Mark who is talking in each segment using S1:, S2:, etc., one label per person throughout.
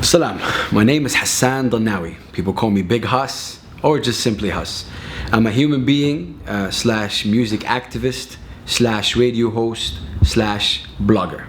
S1: Salam, my name is Hassan Danawi. People call me Big Hus or just simply Hus. I'm a human being slash music activist slash radio host slash blogger.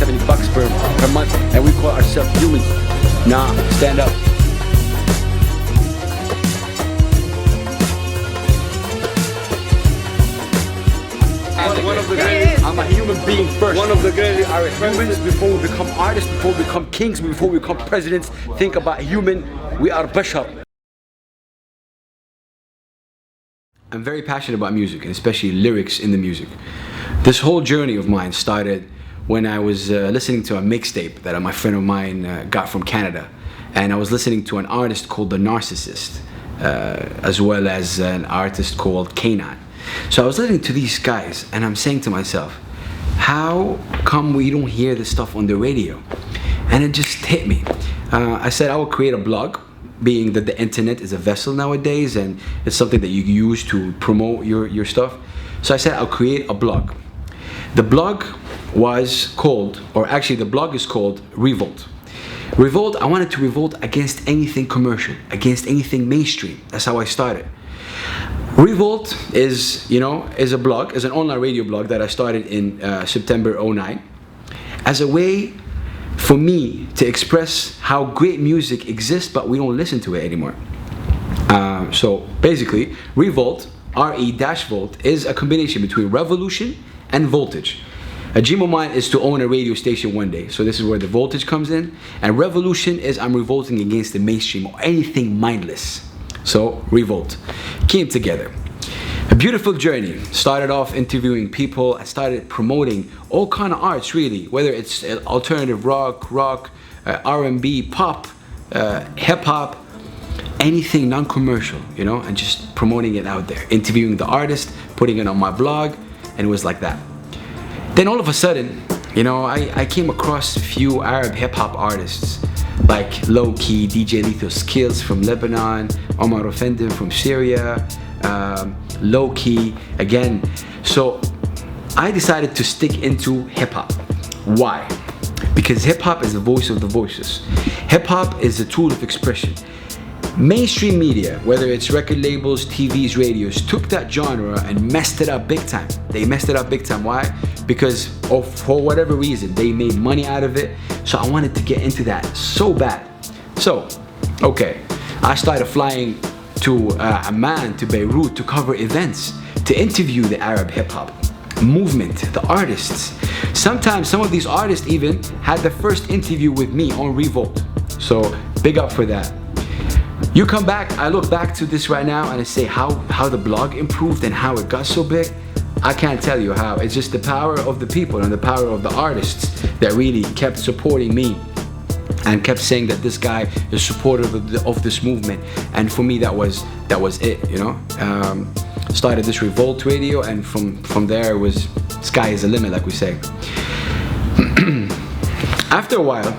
S1: 70 bucks per month, and we call ourselves humans. Nah, stand up. One of the greatest. I'm a human being first. One of the greatest. All right, humans before we become artists, before we become kings, before we become presidents. Think about human. We are bashar. I'm very passionate about music, and especially lyrics in the music. This whole journey of mine started when I was listening to a mixtape that my friend of mine got from Canada, and I was listening to an artist called The Narcissist, as well as an artist called Kanan. So I was listening to these guys, and I'm saying to myself, how come we don't hear this stuff on the radio? And it just hit me. I said I will create a blog, being that the internet is a vessel nowadays, and it's something that you use to promote your stuff. So I said I'll create a blog. The blog was called, or actually the blog is called Revolt. Revolt, I wanted to revolt against anything commercial, against anything mainstream. That's how I started. Revolt is a blog, is an online radio blog that I started in September 09 as a way for me to express how great music exists, but we don't listen to it anymore. So basically, Revolt, R-E-Volt, is a combination between revolution and voltage. A dream of mine is to own a radio station one day. So this is where the voltage comes in. And revolution is I'm revolting against the mainstream or anything mindless. So Revolt came together. A beautiful journey. Started off interviewing people. I started promoting all kind of arts, really, whether it's alternative rock, R&B, pop, hip hop, anything non-commercial, and just promoting it out there. Interviewing the artist, putting it on my blog, and it was like that. Then all of a sudden, I came across a few Arab hip hop artists like Low Key, DJ Lethal Skills from Lebanon, Omar Effendi from Syria, Low Key again. So I decided to stick into hip hop. Why? Because hip hop is the voice of the voiceless. Hip hop is a tool of expression. Mainstream media, whether it's record labels, TVs, radios, took that genre and messed it up big time. They messed it up big time. Why? Because for whatever reason, they made money out of it. So I wanted to get into that so bad. So, okay, I started flying to Amman, to Beirut, to cover events, to interview the Arab hip hop movement, the artists. Sometimes some of these artists even had the first interview with me on Revolt. So big up for that. You come back, I look back to this right now and I say how the blog improved and how it got so big. I can't tell you how. It's just the power of the people and the power of the artists that really kept supporting me and kept saying that this guy is supportive of this movement. And for me, that was it. Started this Revolt Radio, and from there it was sky is the limit, like we say. After a while,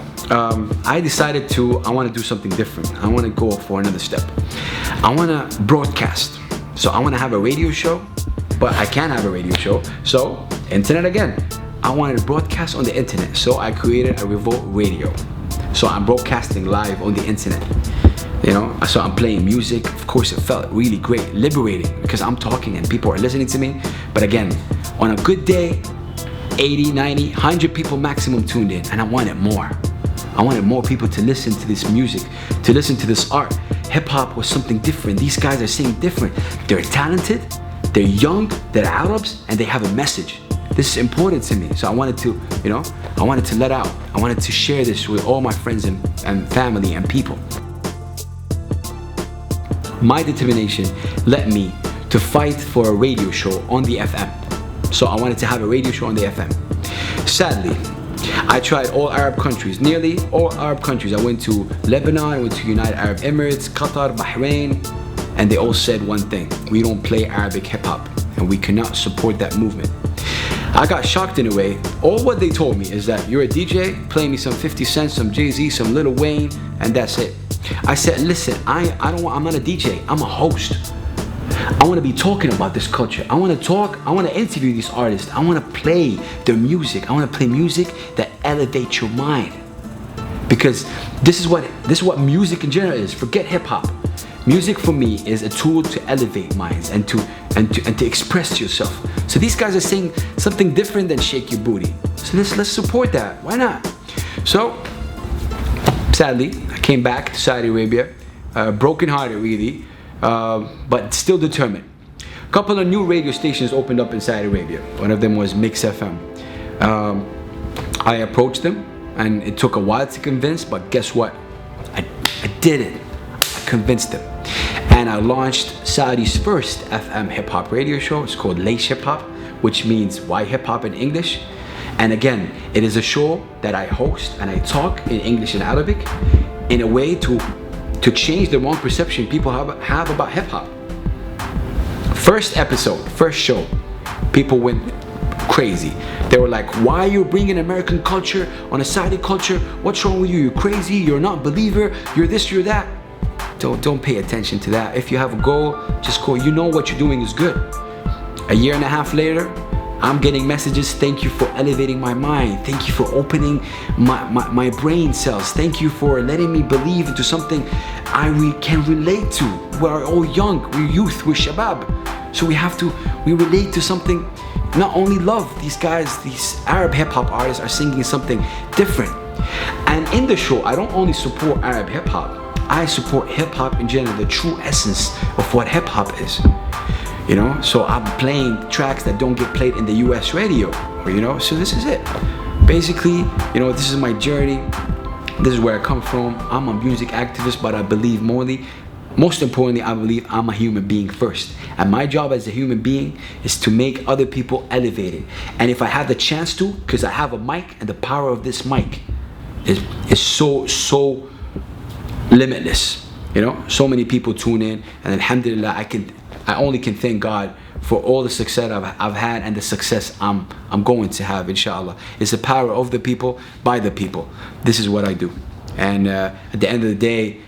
S1: I decided I want to do something different. I want to go for another step. I want to broadcast. So I want to have a radio show, but I can't have a radio show. So internet again. I wanted to broadcast on the internet. So I created a Revolt Radio. So I'm broadcasting live on the internet. So I'm playing music. Of course, it felt really great, liberating, because I'm talking and people are listening to me. But again, on a good day, 80, 90, 100 people maximum tuned in, and I wanted more. I wanted more people to listen to this music, to listen to this art. Hip hop was something different. These guys are saying different. They're talented, they're young, they're Arabs, and they have a message. This is important to me. So I wanted to, I wanted to let out. I wanted to share this with all my friends and family and people. My determination led me to fight for a radio show on the FM. So I wanted to have a radio show on the FM. Sadly, I tried all Arab countries, nearly all Arab countries. I went to Lebanon, I went to United Arab Emirates, Qatar, Bahrain, and they all said one thing: we don't play Arabic hip hop and we cannot support that movement. I got shocked in a way. All what they told me is that you're a DJ, play me some 50 Cent, some Jay-Z, some Lil Wayne, and that's it. I said, listen, I'm not a DJ, I'm a host. I want to be talking about this culture. I want to talk, I want to interview these artists. I want to play their music. I want to play music that elevates your mind. Because this is what music in general is. Forget hip hop. Music for me is a tool to elevate minds and to express yourself. So these guys are saying something different than shake your booty. So let's support that. Why not? So sadly, I came back to Saudi Arabia, brokenhearted really, but still determined. A couple of new radio stations opened up in Saudi Arabia. One of them was Mix FM. I approached them, and it took a while to convince, but guess what? I did it. I convinced them. And I launched Saudi's first FM hip hop radio show. It's called Leish Hip Hop, which means why hip hop in English. And again, it is a show that I host and I talk in English and Arabic in a way to change the wrong perception people have about hip hop. First episode, first show, people went crazy. They were like, why are you bringing American culture on a Saudi culture? What's wrong with you? You're crazy, you're not a believer, you're this, you're that. Don't pay attention to that. If you have a goal, just go. You know what you're doing is good. A year and a half later, I'm getting messages. Thank you for elevating my mind. Thank you for opening my brain cells. Thank you for letting me believe into something can relate to. We're all young, we're youth, we're shabab. So we relate to something, not only love. These guys, these Arab hip hop artists are singing something different. And in the show, I don't only support Arab hip hop, I support hip hop in general, the true essence of what hip hop is. You know, so I'm playing tracks that don't get played in the US radio, you know, so this is it. Basically, you know, this is my journey. This is where I come from. I'm a music activist, but I believe most importantly, I believe I'm a human being first. And my job as a human being is to make other people elevated. And if I have the chance to, because I have a mic, and the power of this mic is so limitless, you know. So many people tune in, and alhamdulillah, I only can thank God for all the success I've had and the success I'm going to have, inshallah. It's the power of the people, by the people. This is what I do. And at the end of the day,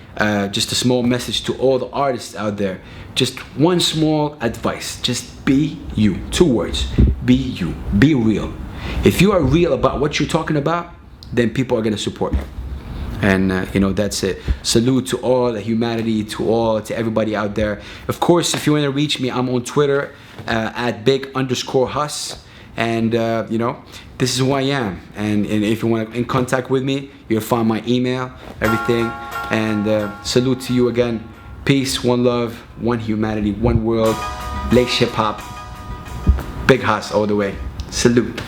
S1: just a small message to all the artists out there. Just one small advice. Just be you. 2 words. Be you. Be real. If you are real about what you're talking about, then people are going to support you. And you know, that's it. Salute to all the humanity, to everybody out there. Of course, if you want to reach me, I'm on Twitter at big_hus. And you know, this is who I am. And if you want to in contact with me, you'll find my email, everything. And salute to you again. Peace, one love, one humanity, one world. Leish Hip Hop. Big Hus all the way. Salute.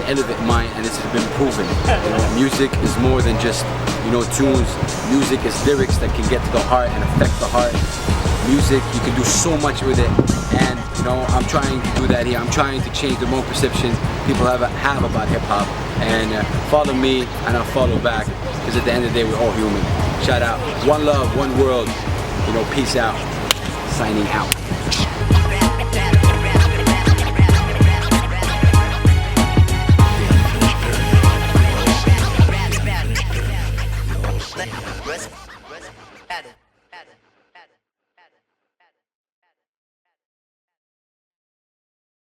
S1: Elevate mind, and it's been proven. You know, music is more than just, you know, tunes. Music is lyrics that can get to the heart and affect the heart. Music, you can do so much with it, and you know, I'm trying to do that here. I'm trying to change the wrong perception people have about hip hop. And follow me, and I'll follow back. Because at the end of the day, we're all human. Shout out, one love, one world. You know, peace out. Signing out. Retrospective.